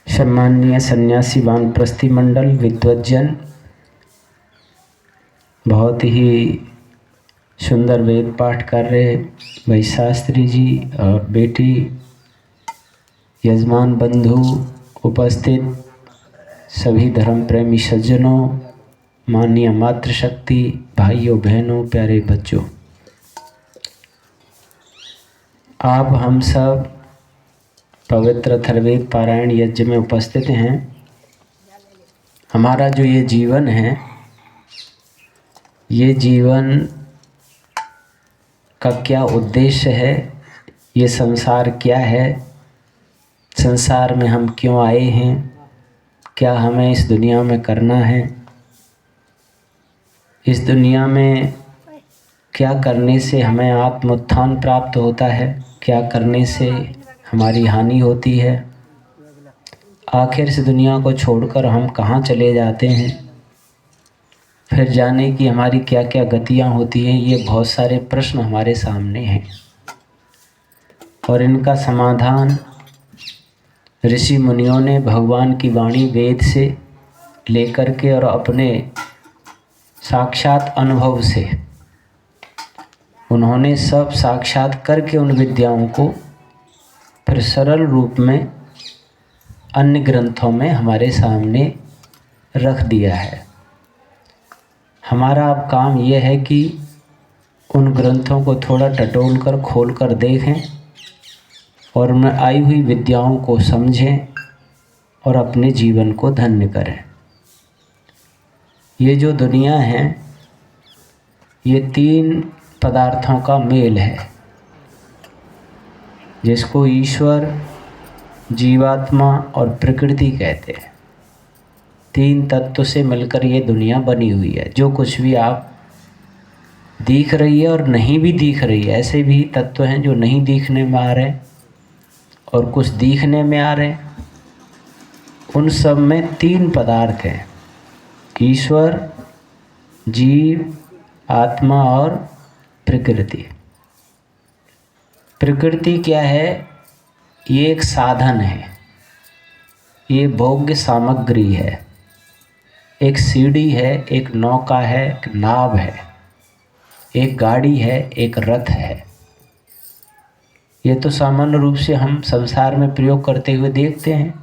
सम्माननीय सन्यासी वानप्रस्थी मंडल, विद्वज्जन, बहुत ही सुंदर वेद पाठ कर रहे भाई शास्त्री जी और बेटी, यजमान बंधु, उपस्थित सभी धर्म प्रेमी सज्जनों, माननीय मातृशक्ति, भाइयों बहनों, प्यारे बच्चों, आप हम सब पवित्र अथर्ववेद पारायण यज्ञ में उपस्थित हैं। हमारा जो ये जीवन है, ये जीवन का क्या उद्देश्य है, ये संसार क्या है, संसार में हम क्यों आए हैं, क्या हमें इस दुनिया में करना है, इस दुनिया में क्या करने से हमें आत्मोत्थान प्राप्त होता है, क्या करने से हमारी हानि होती है, आखिर इस दुनिया को छोड़कर हम कहाँ चले जाते हैं, फिर जाने की हमारी क्या क्या गतियाँ होती हैं। ये बहुत सारे प्रश्न हमारे सामने हैं और इनका समाधान ऋषि मुनियों ने भगवान की वाणी वेद से लेकर के और अपने साक्षात अनुभव से उन्होंने सब साक्षात करके उन विद्याओं को फिर सरल रूप में अन्य ग्रंथों में हमारे सामने रख दिया है। हमारा अब काम यह है कि उन ग्रंथों को थोड़ा टटोल कर खोल कर देखें और उनमें आई हुई विद्याओं को समझें और अपने जीवन को धन्य करें। ये जो दुनिया है, ये तीन पदार्थों का मेल है, जिसको ईश्वर, जीवात्मा और प्रकृति कहते हैं। तीन तत्व से मिलकर ये दुनिया बनी हुई है। जो कुछ भी आप दिख रही है और नहीं भी दिख रही है, ऐसे भी तत्व हैं जो नहीं दिखने में आ रहे और कुछ दिखने में आ रहे। उन सब में तीन पदार्थ हैं, ईश्वर, जीव, आत्मा और प्रकृति। प्रकृति क्या है? ये एक साधन है, ये भोग्य सामग्री है, एक सीढ़ी है, एक नौका है, एक नाव है, एक गाड़ी है, एक रथ है। ये तो सामान्य रूप से हम संसार में प्रयोग करते हुए देखते हैं।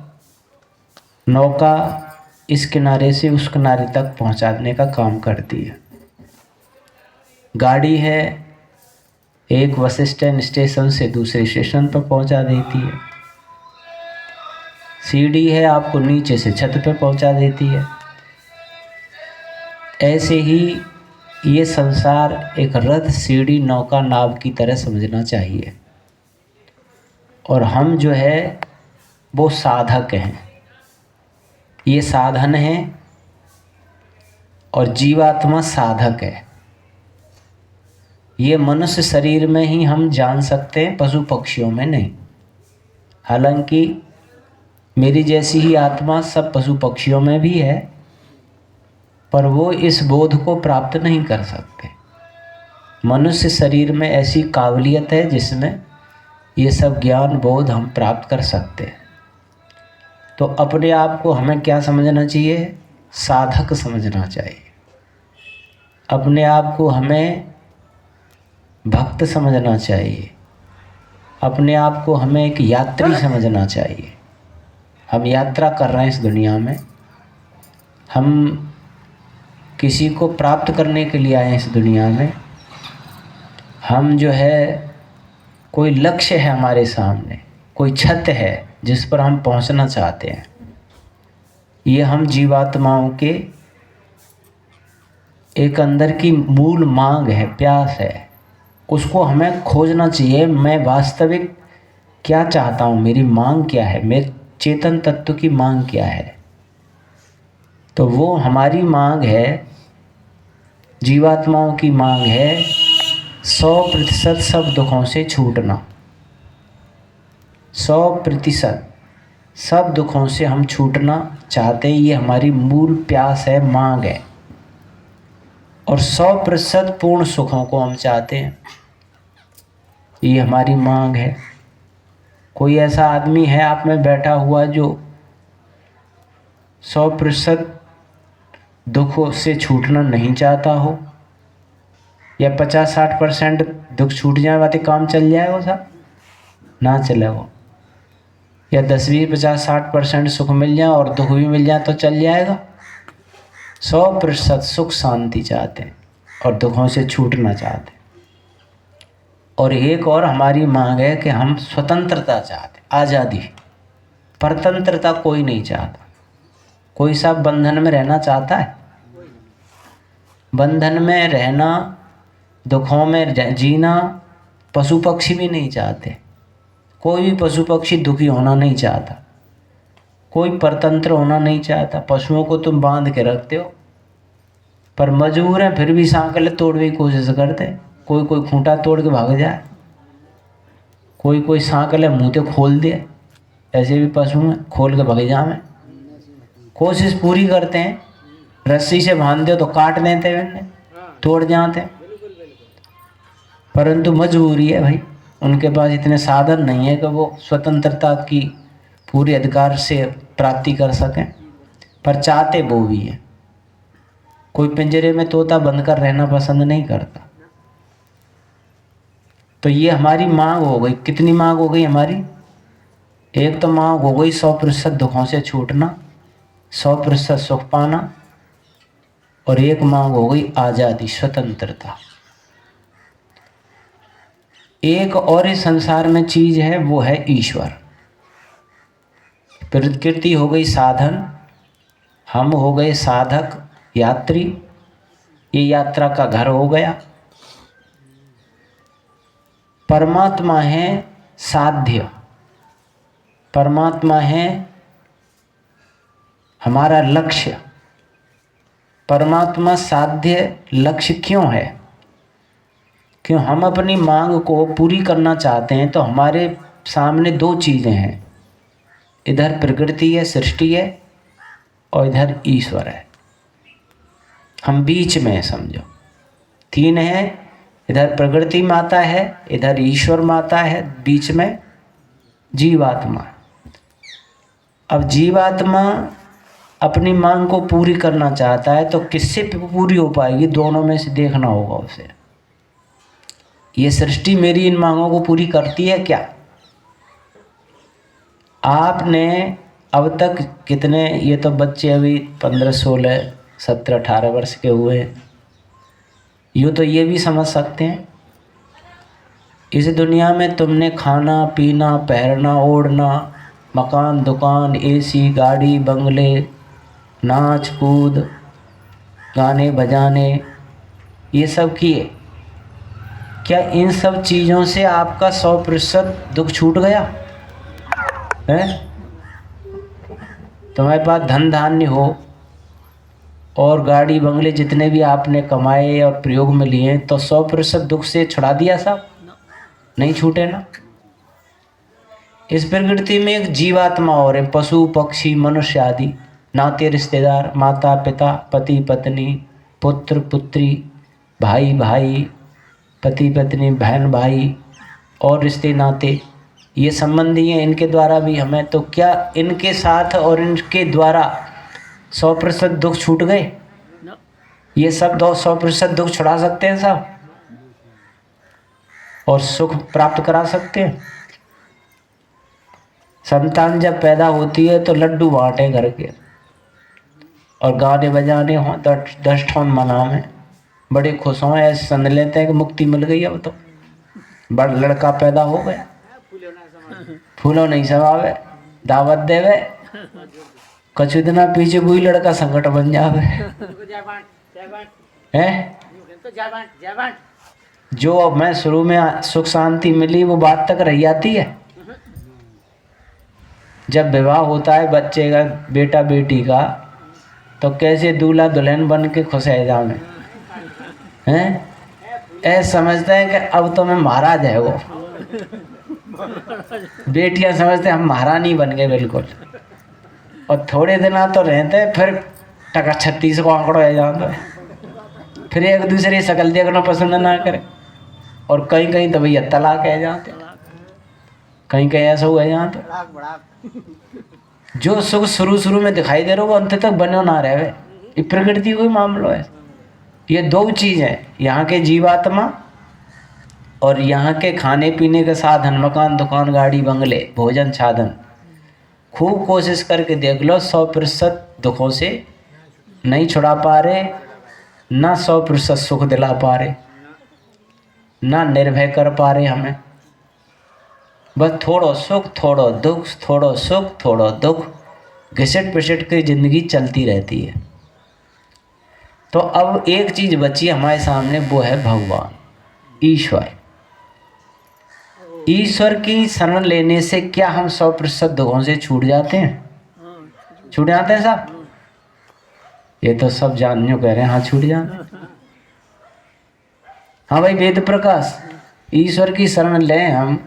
नौका इस किनारे से उस किनारे तक पहुंचाने का काम करती है। गाड़ी है, एक बस स्टेशन से दूसरे स्टेशन पर पहुंचा देती है। सीढ़ी है, आपको नीचे से छत पर पहुंचा देती है। ऐसे ही ये संसार एक रथ, सीढ़ी, नौका, नाव की तरह समझना चाहिए और हम जो है वो साधक हैं, ये साधन है और जीवात्मा साधक है। ये मनुष्य शरीर में ही हम जान सकते हैं, पशु पक्षियों में नहीं। हालांकि मेरी जैसी ही आत्मा सब पशु पक्षियों में भी है, पर वो इस बोध को प्राप्त नहीं कर सकते। मनुष्य शरीर में ऐसी काबिलियत है जिसमें ये सब ज्ञान बोध हम प्राप्त कर सकते हैं। तो अपने आप को हमें क्या समझना चाहिए? साधक समझना चाहिए। अपने आप को हमें भक्त समझना चाहिए। अपने आप को हमें एक यात्री समझना चाहिए। हम यात्रा कर रहे हैं इस दुनिया में, हम किसी को प्राप्त करने के लिए आए हैं इस दुनिया में। हम जो है, कोई लक्ष्य है हमारे सामने, कोई छत है जिस पर हम पहुंचना चाहते हैं। ये हम जीवात्माओं के एक अंदर की मूल मांग है, प्यास है, उसको हमें खोजना चाहिए। मैं वास्तविक क्या चाहता हूँ, मेरी मांग क्या है, मेरे चेतन तत्व की मांग क्या है। तो वो हमारी मांग है, जीवात्माओं की मांग है 100% सब दुखों से छूटना। 100% सब दुखों से हम छूटना चाहते हैं। ये हमारी मूल प्यास है, मांग है। और 100% पूर्ण सुखों को हम चाहते हैं। ये हमारी मांग है। कोई ऐसा आदमी है आप में बैठा हुआ जो 100% दुखों से छूटना नहीं चाहता हो, या 50-60% दुख छूट जाए बातें काम चल जाए वो साहब? ना चले वो। या 10-20-50-60% सुख मिल जाए और दुख भी मिल जाए तो चल जाएगा? 100% सुख शांति चाहते हैं और दुखों से छूटना चाहते हैं। और एक और हमारी मांग है कि हम स्वतंत्रता चाहते, आज़ादी। परतंत्रता कोई नहीं चाहता। कोई सा बंधन में रहना चाहता है? बंधन में रहना, दुखों में जीना पशु पक्षी भी नहीं चाहते। कोई भी पशु पक्षी दुखी होना नहीं चाहता। कोई परतंत्र होना नहीं चाहता। पशुओं को तुम बांध के रखते हो पर मजबूर हैं, फिर भी सांकले तोड़ने की कोशिश करते। कोई कोई खूंटा तोड़ के भाग जाए, कोई कोई सांकले मुँह ते खोल दे। ऐसे भी पशु हैं, खोल के भाग जाए। कोशिश पूरी करते हैं, रस्सी से बांध दो तो काट देते हैं, तोड़ जाते हैं। परंतु मजबूरी है भाई, उनके पास इतने साधन नहीं है कि वो स्वतंत्रता की पूरे अधिकार से प्राप्ति कर सकें, पर चाहते वो भी है। कोई पिंजरे में तोता बंद कर रहना पसंद नहीं करता। तो ये हमारी मांग हो गई। कितनी मांग हो गई हमारी? एक तो मांग हो गई 100% दुखों से छूटना, 100% सुख पाना, और एक मांग हो गई आज़ादी, स्वतंत्रता। एक और इस संसार में चीज है, वो है ईश्वर। प्रकृति हो गई साधन, हम हो गए साधक यात्री। ये यात्रा का घर हो गया। परमात्मा है साध्य, परमात्मा है हमारा लक्ष्य। परमात्मा साध्य लक्ष्य क्यों है? क्यों हम अपनी मांग को पूरी करना चाहते हैं तो हमारे सामने दो चीज़ें हैं। इधर प्रकृति है, सृष्टि है, और इधर ईश्वर है। हम बीच में है, समझो। तीन है, इधर प्रकृति माता है, इधर ईश्वर माता है, बीच में जीवात्मा। अब जीवात्मा अपनी मांग को पूरी करना चाहता है तो किससे पूरी हो पाएगी? दोनों में से देखना होगा उसे। ये सृष्टि मेरी इन मांगों को पूरी करती है क्या? आपने अब तक कितने, ये तो बच्चे अभी 15, 16, 17, 18 वर्ष के हुए, यूँ तो ये भी समझ सकते हैं इस दुनिया में तुमने खाना पीना, पहनना ओढ़ना, मकान दुकान, एसी, गाड़ी, बंगले, नाच कूद, गाने बजाने, ये सब किए। क्या इन सब चीज़ों से आपका 100% दुख छूट गया है? तुम्हारे पास धन धान्य हो और गाड़ी बंगले जितने भी आपने कमाए और प्रयोग में लिए तो 100% दुख से छुड़ा दिया साहब? नहीं छूटे ना। इस प्रकृति में एक जीवात्मा और है, पशु पक्षी मनुष्य आदि, नाते रिश्तेदार, माता पिता, पति पत्नी, पुत्र पुत्री, भाई भाई, पति पत्नी, बहन भाई, और रिश्ते नाते, ये संबंधी हैं। इनके द्वारा भी हमें, तो क्या इनके साथ और इनके द्वारा 100% दुख छूट गए? ये सब 100% दुख छुड़ा सकते हैं साहब, और सुख प्राप्त करा सकते हैं। संतान जब पैदा होती है तो लड्डू बांटे घर के, और गाने बजाने हों, 10 ठोन मनावे, बड़े खुश हों, ऐसे समझ लेते हैं कि मुक्ति मिल गई। अब तो बड़ लड़का पैदा हो गया, फूलों नहीं समावे, दावत देवे, कछु दिना पीछे कोई लड़का संकट बन जावे है। जो अब मैं शुरू में सुख शांति मिली वो बात तक रह जाती है। जब विवाह होता है बच्चे का, बेटा बेटी का, तो कैसे दूल्हा दुल्हन बन के खुश है जावे हैं? ऐसे समझते हैं कि अब तो मैं महाराज है वो। बेटियां समझते हैं हम महारानी बन गए बिल्कुल। और थोड़े दिन तो रहते हैं, फिर टका 36 को आंकड़ो है जाता है। फिर एक दूसरे शकल देखना पसंद ना करे। और कहीं कहीं तो भैया तलाक है जाते, कहीं कहीं ऐसा हुआ है यहाँ तो जो सुख शुरू शुरू में दिखाई दे रहा वो अंत तक बनो ना रहे। ये प्रकृति कोई मामला है। ये दो चीज है, यहाँ के जीवात्मा और यहाँ के खाने पीने के साधन, मकान दुकान गाड़ी बंगले भोजन साधन। खूब कोशिश करके देख लो, 100% दुखों से नहीं छुड़ा पा रहे, ना 100% सुख दिला पा रहे, ना निर्भय कर पा रहे हमें। बस थोड़ो सुख थोड़ो दुख, थोड़ो सुख थोड़ो दुख, घिसट पिसट के जिंदगी चलती रहती है। तो अब एक चीज बची हमारे सामने, वो है भगवान ईश्वर। ईश्वर की शरण लेने से क्या हम 100% दुखों से छूट जाते हैं? छूट जाते हैं साहब? ये तो सब जानने कह रहे हैं हाँ छूट जाते। हाँ भाई वेद प्रकाश, ईश्वर की शरण लें हम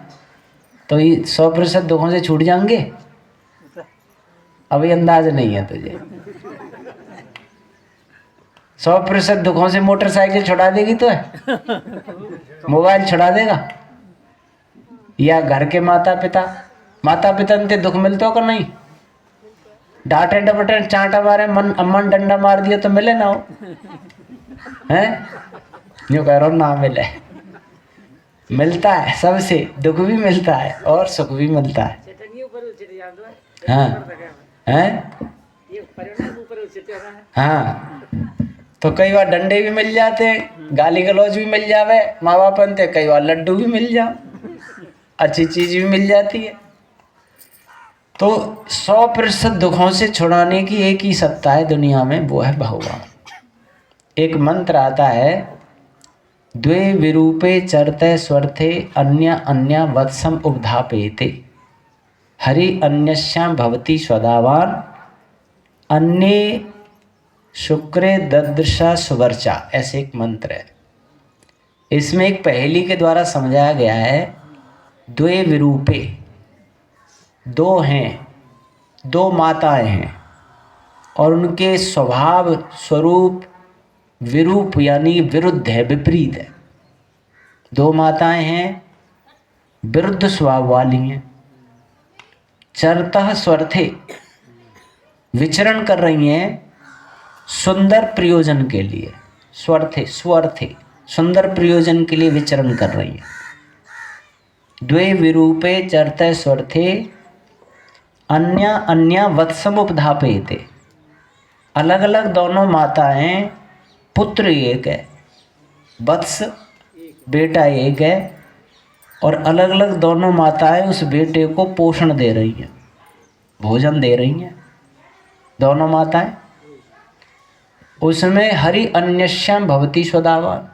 तो 100% दुखों से छूट जाएंगे? अभी अंदाज नहीं है तुझे। 100% दुखों से मोटरसाइकिल छुड़ा देगी तो है, मोबाइल छुड़ा देगा, या घर के माता पिता ने दुख मिलते हो कि नहीं? डांटे डपटे चांटा मारे मन डंडा मार दिया तो मिले ना हो हैं? यूँ कह रहा हूँ ना मिले, मिलता है सबसे, दुख भी मिलता है और सुख भी मिलता है। हाँ हैं? हाँ, तो कई बार डंडे भी मिल जाते हैं, गाली गलौज भी मिल जावे माँ बाप अंते, कई बार लड्डू भी मिल जा, अच्छी चीज भी मिल जाती है। तो 100% दुखों से छुड़ाने की एक ही सत्ता है दुनिया में, वो है भगवान। एक मंत्र आता है, द्वे विरूपे चरते स्वर्थे अन्य अन्य वत्सम उपधापेते, हरि अन्यस्याम भवति स्वदावान अन्य शुक्रे ददृशा सुवर्चा। ऐसे एक मंत्र है। इसमें एक पहेली के द्वारा समझाया गया है, द्वे विरूपे, दो हैं, दो माताएं हैं और उनके स्वभाव स्वरूप विरूप यानी विरुद्ध है, विपरीत है। दो माताएं हैं, विरुद्ध स्वभाव वाली हैं। चरतः स्वरथे, विचरण कर रही हैं सुंदर प्रयोजन के लिए। स्वरथे सुंदर प्रयोजन के लिए विचरण कर रही हैं। द्वे विरूपे चरते स्वरथे अन्य अन्य वत्सम उपधापेते, अलग अलग दोनों माताएं, पुत्र एक है, वत्स बेटा एक है, और अलग अलग दोनों माताएं उस बेटे को पोषण दे रही हैं, भोजन दे रही हैं दोनों माताएं। उसमें हरि अन्यस्याम भवति स्वदावान,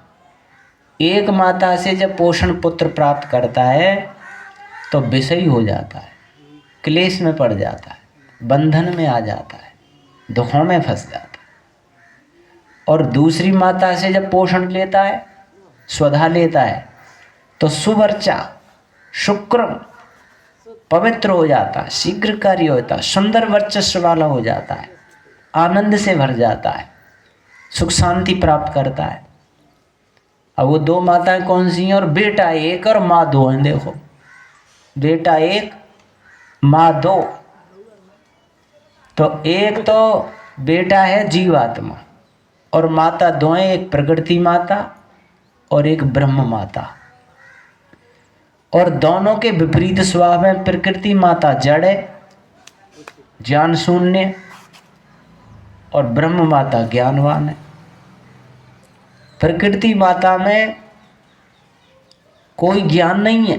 एक माता से जब पोषण पुत्र प्राप्त करता है तो विषयी हो जाता है, क्लेश में पड़ जाता है, बंधन में आ जाता है, दुखों में फंस जाता है। और दूसरी माता से जब पोषण लेता है, स्वधा लेता है, तो सुवर्चा शुक्र पवित्र हो जाता है, शीघ्रकारी होता है, सुंदर वर्चस्व वाला हो जाता है, आनंद से भर जाता है, सुख शांति प्राप्त करता है। अब वो दो माताएं कौन सी हैं? और बेटा एक और माँ दो हैं। देखो, बेटा एक माँ दो। तो एक तो बेटा है जीवात्मा और माता दो हैं, एक प्रकृति माता और एक ब्रह्म माता। और दोनों के विपरीत स्वभाव है। प्रकृति माता जड़ है, ज्ञान शून्य, और ब्रह्म माता ज्ञानवान है। प्रकृति माता में कोई ज्ञान नहीं है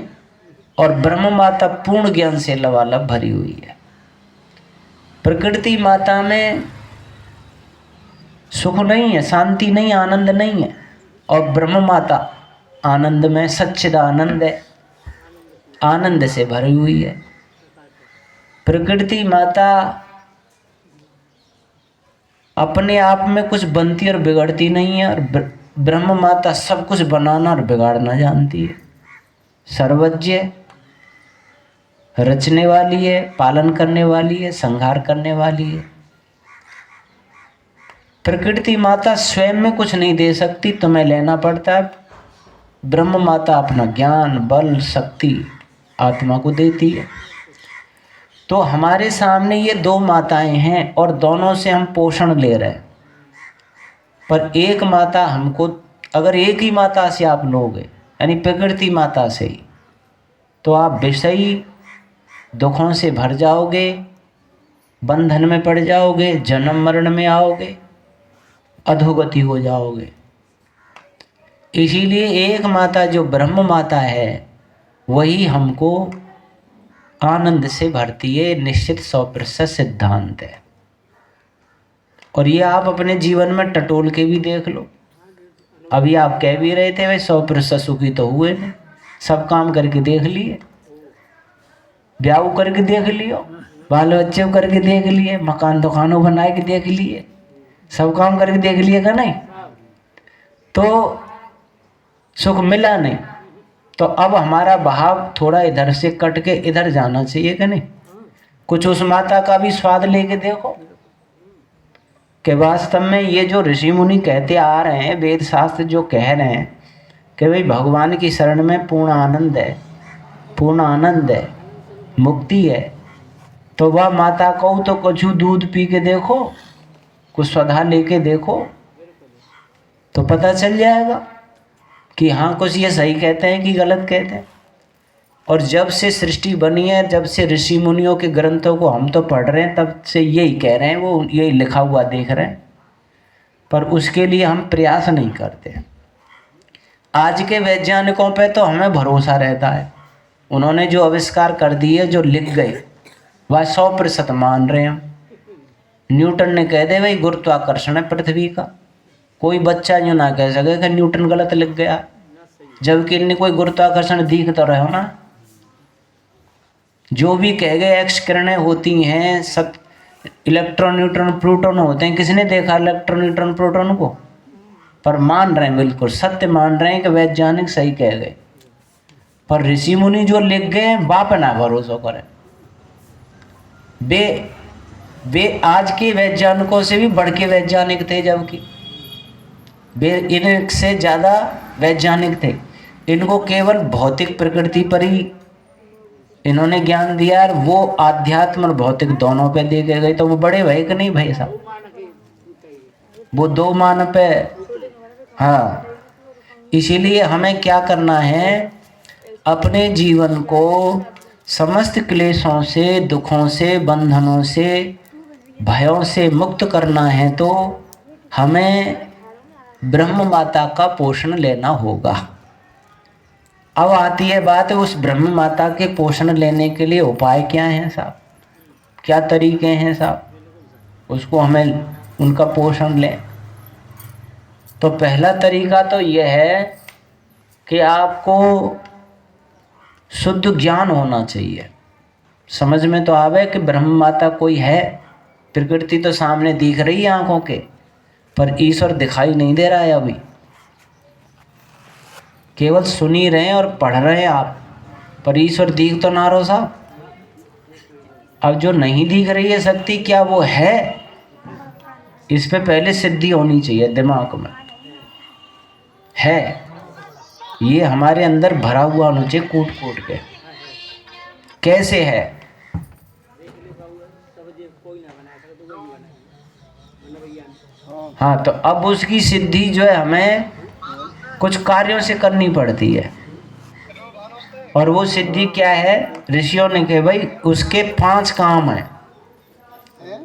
और ब्रह्म माता पूर्ण ज्ञान से लबालब भरी हुई है। प्रकृति माता में सुख नहीं है, शांति नहीं, आनंद नहीं है, और ब्रह्म माता आनंद में सच्चिदानंद है, आनंद से भरी हुई है। प्रकृति माता अपने आप में कुछ बनती और बिगड़ती नहीं है, और ब्रह्म माता सब कुछ बनाना और बिगाड़ना जानती है। सर्वज्ञ, रचने वाली है, पालन करने वाली है, संहार करने वाली है। प्रकृति माता स्वयं में कुछ नहीं दे सकती, तुम्हें लेना पड़ता है। ब्रह्म माता अपना ज्ञान, बल, शक्ति आत्मा को देती है। तो हमारे सामने ये दो माताएं हैं और दोनों से हम पोषण ले रहे हैं। पर एक माता हमको, अगर एक ही माता से आप लोगे, यानी प्रकृति माता से ही, तो आप विषयी दुखों से भर जाओगे, बंधन में पड़ जाओगे, जन्म मरण में आओगे, अधोगति हो जाओगे। इसीलिए एक माता जो ब्रह्म माता है वही हमको आनंद से भरती है। निश्चित 100% सिद्धांत है। और ये आप अपने जीवन में टटोल के भी देख लो। अभी आप कह भी रहे थे भाई 100% सुखी तो हुए नहीं, सब काम करके देख लिए, ब्याह करके देख लियो, बाल बच्चे करके देख लिए, मकान दुकानों बनाए के देख लिए, सब काम करके देख लिए का नहीं, तो सुख मिला नहीं। तो अब हमारा बहाव थोड़ा इधर से कट के इधर जाना चाहिए कि नहीं। कुछ उस माता का भी स्वाद लेके देखो कि वास्तव में ये जो ऋषि मुनि कहते आ रहे हैं, वेद शास्त्र जो कह रहे हैं कि भाई भगवान की शरण में पूर्ण आनंद है, पूर्ण आनंद है, मुक्ति है, तो वह माता को तो कुछ दूध पी के देखो, कुछ स्वधा लेके देखो, तो पता चल जाएगा कि हाँ कुछ ये सही कहते हैं कि गलत कहते हैं। और जब से सृष्टि बनी है, जब से ऋषि मुनियों के ग्रंथों को हम तो पढ़ रहे हैं, तब से यही कह रहे हैं, वो यही लिखा हुआ देख रहे हैं, पर उसके लिए हम प्रयास नहीं करते। आज के वैज्ञानिकों पे तो हमें भरोसा रहता है, उन्होंने जो आविष्कार कर दिए, जो लिख गए, वह 100% मान रहे हैं। न्यूटन ने कह दे भाई गुरुत्वाकर्षण है पृथ्वी का, कोई बच्चा यूँ ना कह सके कि न्यूटन गलत लिख गया, जबकि इनने कोई गुरुत्वाकर्षण दिख तो रहे हो ना। जो भी कह गए एक्स किरणें होती हैं, सब इलेक्ट्रॉन, न्यूट्रॉन, प्रोटॉन होते हैं, किसने देखा इलेक्ट्रॉन, न्यूट्रॉन, प्रोटॉन को? पर मान रहे हैं, बिल्कुल सत्य मान रहे हैं कि वैज्ञानिक सही कह गए। पर ऋषि मुनि जो लिख गए बाप ना भरोसा करें। वे आज के वैज्ञानिकों से भी बढ़ के वैज्ञानिक थे, जबकि वे इनसे ज़्यादा वैज्ञानिक थे। इनको केवल भौतिक प्रकृति पर ही इन्होंने ज्ञान दिया, और वो आध्यात्म और भौतिक दोनों पे दे गए। तो वो बड़े भाई कि नहीं भाई साहब, वो दो मान पे। हाँ, इसीलिए हमें क्या करना है, अपने जीवन को समस्त क्लेशों से, दुखों से, बंधनों से, भयों से मुक्त करना है, तो हमें ब्रह्म माता का पोषण लेना होगा। अब आती है बात, उस ब्रह्म माता के पोषण लेने के लिए उपाय क्या हैं साहब, क्या तरीके हैं साहब, उसको हमें उनका पोषण लें। तो पहला तरीका तो यह है कि आपको शुद्ध ज्ञान होना चाहिए। समझ में तो आवे कि ब्रह्म माता कोई है, प्रकृति तो सामने दिख रही है आंखों के, पर ईश्वर दिखाई नहीं दे रहा है अभी। केवल सुन ही रहे हैं और पढ़ रहे हैं आप, पर ईश्वर दिख तो ना रहो साहब। अब जो नहीं दिख रही है शक्ति, क्या वो है? इस पे पहले सिद्धि होनी चाहिए दिमाग में। है, ये हमारे अंदर भरा हुआ होना चाहिए कूट कूट के। कैसे है? हाँ, तो अब उसकी सिद्धि जो है हमें कुछ कार्यों से करनी पड़ती है। और वो सिद्धि क्या है? ऋषियों ने कहा भाई उसके 5 काम हैं।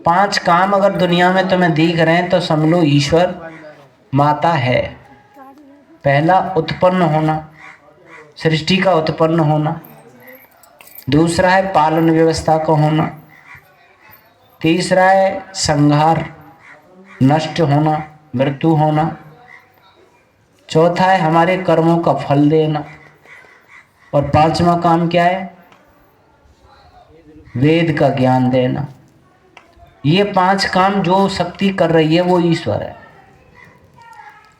5 काम अगर दुनिया में तुम्हें दिख रहे हैं तो समझ लो ईश्वर माता है। पहला उत्पन्न होना, सृष्टि का उत्पन्न होना। दूसरा है पालन व्यवस्था का होना। तीसरा है संहार, नष्ट होना, मृत्यु होना। चौथा है हमारे कर्मों का फल देना। और 5वां काम क्या है? वेद का ज्ञान देना। ये 5 काम जो शक्ति कर रही है वो ईश्वर है।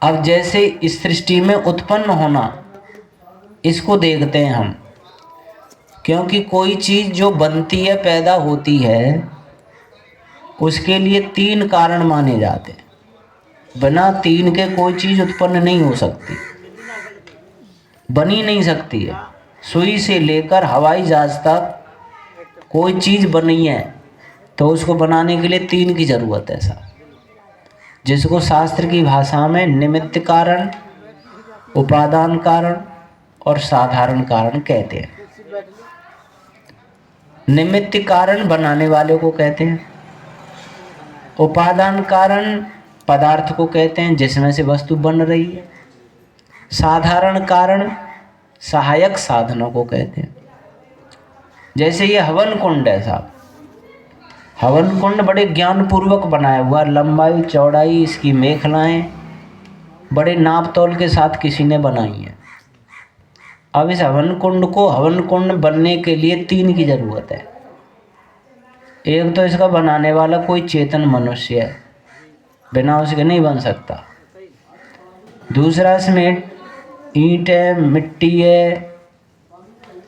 अब जैसे इस सृष्टि में उत्पन्न होना, इसको देखते हैं हम, क्योंकि कोई चीज़ जो बनती है, पैदा होती है, उसके लिए 3 कारण माने जाते हैं। बिना तीन के कोई चीज उत्पन्न नहीं हो सकती, बनी नहीं सकती है। सुई से लेकर हवाई जहाज तक कोई चीज बनी है तो उसको बनाने के लिए तीन की जरूरत है साहब, जिसको शास्त्र की भाषा में निमित्त कारण, उपादान कारण और साधारण कारण कहते हैं। निमित्त कारण बनाने वाले को कहते हैं, उपादान कारण पदार्थ को कहते हैं जिसमें से वस्तु बन रही है, साधारण कारण सहायक साधनों को कहते हैं। जैसे ये हवन कुंड है साहब, हवन कुंड बड़े ज्ञान पूर्वक बनाया हुआ, लंबाई चौड़ाई इसकी मेखलाएं बड़े नाप तोल के साथ किसी ने बनाई है। अब इस हवन कुंड को हवन कुंड बनने के लिए तीन की जरूरत है। एक तो इसका बनाने वाला कोई चेतन मनुष्य है, बिना उसके नहीं बन सकता। दूसरा इसमें ईंट है, मिट्टी है,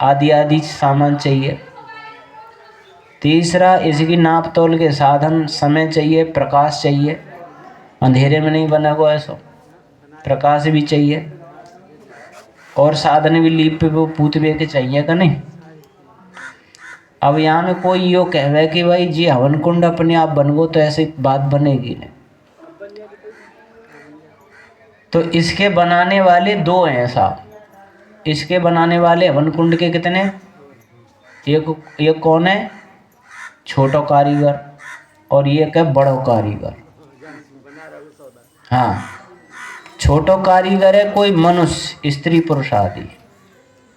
आदि आदि सामान चाहिए। तीसरा इसकी नाप तोल के साधन, समय चाहिए, प्रकाश चाहिए, अंधेरे में नहीं बना हुआ ऐसा, प्रकाश भी चाहिए, और साधन भी लीप पे वो पूतवे के चाहिए का नहीं। अब यहाँ में कोई यो कहवे कि भाई जी हवन कुंड अपने आप बन गो, तो ऐसी बात बनेगी नहीं। तो इसके बनाने वाले दो हैं साहब, इसके बनाने वाले हवन कुंड के कितने, एक कौन है, छोटो कारीगर, और ये है बड़ो कारीगर। हाँ, छोटो कारीगर है कोई मनुष्य, स्त्री पुरुष आदि,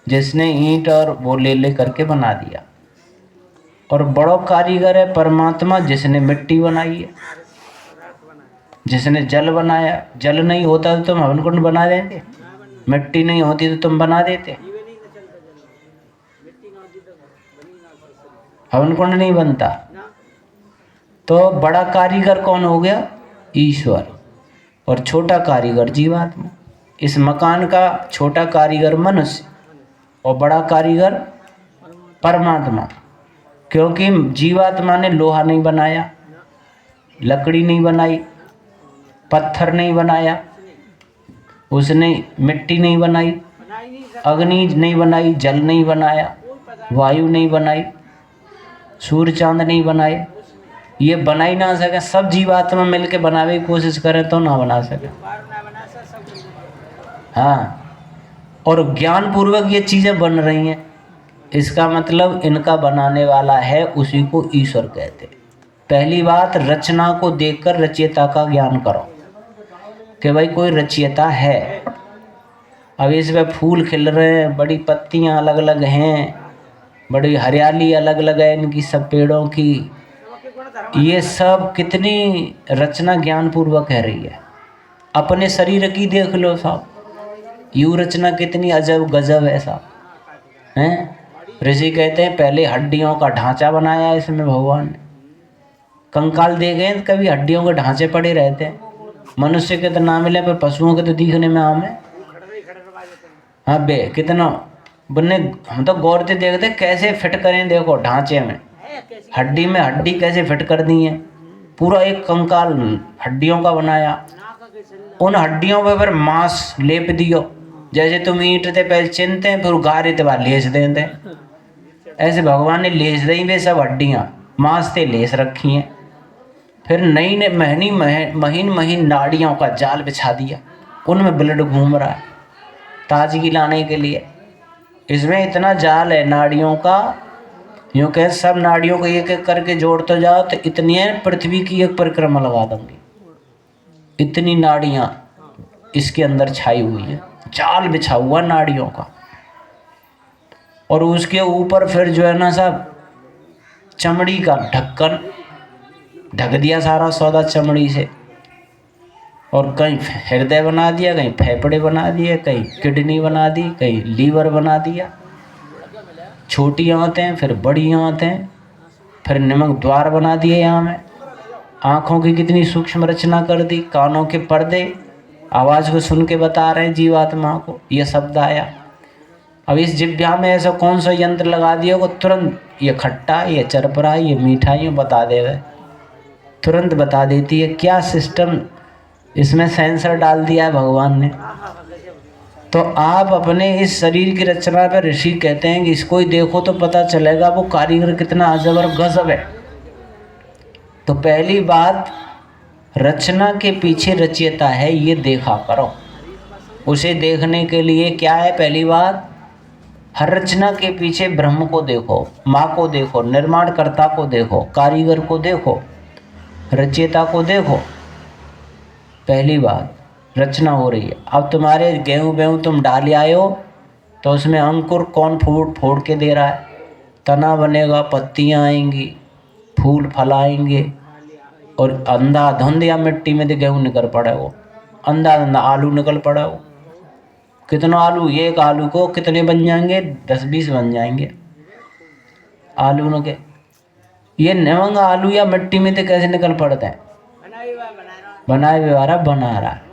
जिसने ईंट और वो ले करके बना दिया, और बड़ो कारीगर है परमात्मा, जिसने मिट्टी बनाई है, जिसने जल बनाया। जल नहीं होता तो तुम हवन कुंड बना देते, मिट्टी नहीं होती तो तुम बना देते, हवन कुंड नहीं बनता। तो बड़ा कारीगर कौन हो गया, ईश्वर, और छोटा कारीगर जीवात्मा। इस मकान का छोटा कारीगर मनुष्य और बड़ा कारीगर परमात्मा, क्योंकि जीवात्मा ने लोहा नहीं बनाया, लकड़ी नहीं बनाई, पत्थर नहीं बनाया, उसने मिट्टी नहीं बनाई, अग्नि नहीं बनाई, जल नहीं बनाया, वायु नहीं बनाई, सूर्य चांद नहीं बनाए, ये बना ही ना सके। सब जीवात्मा मिलके बनावे की कोशिश करें तो ना बना सके। हाँ, और ज्ञान पूर्वक ये चीज़ें बन रही हैं, इसका मतलब इनका बनाने वाला है, उसी को ईश्वर कहते। पहली बात, रचना को देखकर रचयिता का ज्ञान करो कि भाई कोई रचयिता है। अब इसमें फूल खिल रहे हैं, बड़ी पत्तियां अलग अलग हैं, बड़ी हरियाली अलग अलग है इनकी सब पेड़ों की, ये सब कितनी रचना ज्ञान पूर्वक है रही है। अपने शरीर की देख लो साहब, यूँ रचना कितनी अजब गजब है साहब हैं। ऋषि कहते हैं पहले हड्डियों का ढांचा बनाया इसमें भगवान ने। कंकाल देखे कभी हड्डियों के ढांचे पड़े रहते हैं, मनुष्य के तो ना मिले पर पशुओं के तो दिखने में आम है। हाँ बे, कितना बनने, हम तो गौर से देखते कैसे फिट करें, देखो ढांचे में हड्डी में हड्डी कैसे फिट कर दी है, पूरा एक कंकाल हड्डियों का बनाया, उन हड्डियों पे फिर मांस लेप दियो। जैसे तुम ईंट थे पहले चिनते हैं, फिर गारे थे बाद लेस देते, ऐसे भगवान ने लेस दी वे सब हड्डियाँ मांस से लेस रखी हैं। फिर नई ने महीन महीन नाड़ियों का जाल बिछा दिया, उनमें ब्लड घूम रहा है ताजगी लाने के लिए। इसमें इतना जाल है नाड़ियों का, यूँ कह सब नाड़ियों को एक एक करके जोड़ते जाओ तो इतनी है पृथ्वी की एक परिक्रमा लगा दूंगी, इतनी नाड़ियाँ इसके अंदर छाई हुई है, जाल बिछा हुआ नाड़ियों का। और उसके ऊपर फिर जो है ना साहब चमड़ी का ढक्कन ढक दिया सारा सौदा चमड़ी से, और कहीं हृदय बना दिया, कहीं फेफड़े बना दिए, कहीं किडनी बना दी, कहीं लीवर बना दिया, छोटी आंतें फिर बड़ी आंतें, फिर नमक द्वार बना दिए यहाँ में, आँखों की कितनी सूक्ष्म रचना कर दी, कानों के पर्दे आवाज़ को सुन के बता रहे हैं जीवात्मा को ये शब्द आया। अब इस जिह्वा में ऐसा कौन सा यंत्र लगा दिया को तुरंत ये खट्टा, ये चरपरा, ये मीठा, ये बता देगा, तुरंत बता देती है। क्या सिस्टम इसमें सेंसर डाल दिया है भगवान ने। तो आप अपने इस शरीर की रचना पर ऋषि कहते हैं कि इसको ही देखो तो पता चलेगा वो कारीगर कितना अजब और गजब है। तो पहली बात, रचना के पीछे रचयिता है ये देखा करो। उसे देखने के लिए क्या है? पहली बात, हर रचना के पीछे ब्रह्म को देखो, माँ को देखो, निर्माणकर्ता को देखो, कारीगर को देखो, रचयिता को देखो। पहली बात, रचना हो रही है। अब तुम्हारे गेहूँ वेहूँ तुम डाल आए हो तो उसमें अंकुर कौन फोड़ फोड़ के दे रहा है? तना बनेगा, पत्तियाँ आएंगी, फूल फल आएंगे, और अंधाधुंध या मिट्टी में तो गेहूँ निकल पड़ा वो, अंधाधुंध आलू निकल पड़ा वो। कितना आलू, एक आलू को कितने बन जाएंगे? 10-20 बन जाएंगे आलू के। ये नवंग आलू या मिट्टी में तो कैसे निकल पड़ते हैं? बनाए हुआ बना रहा है।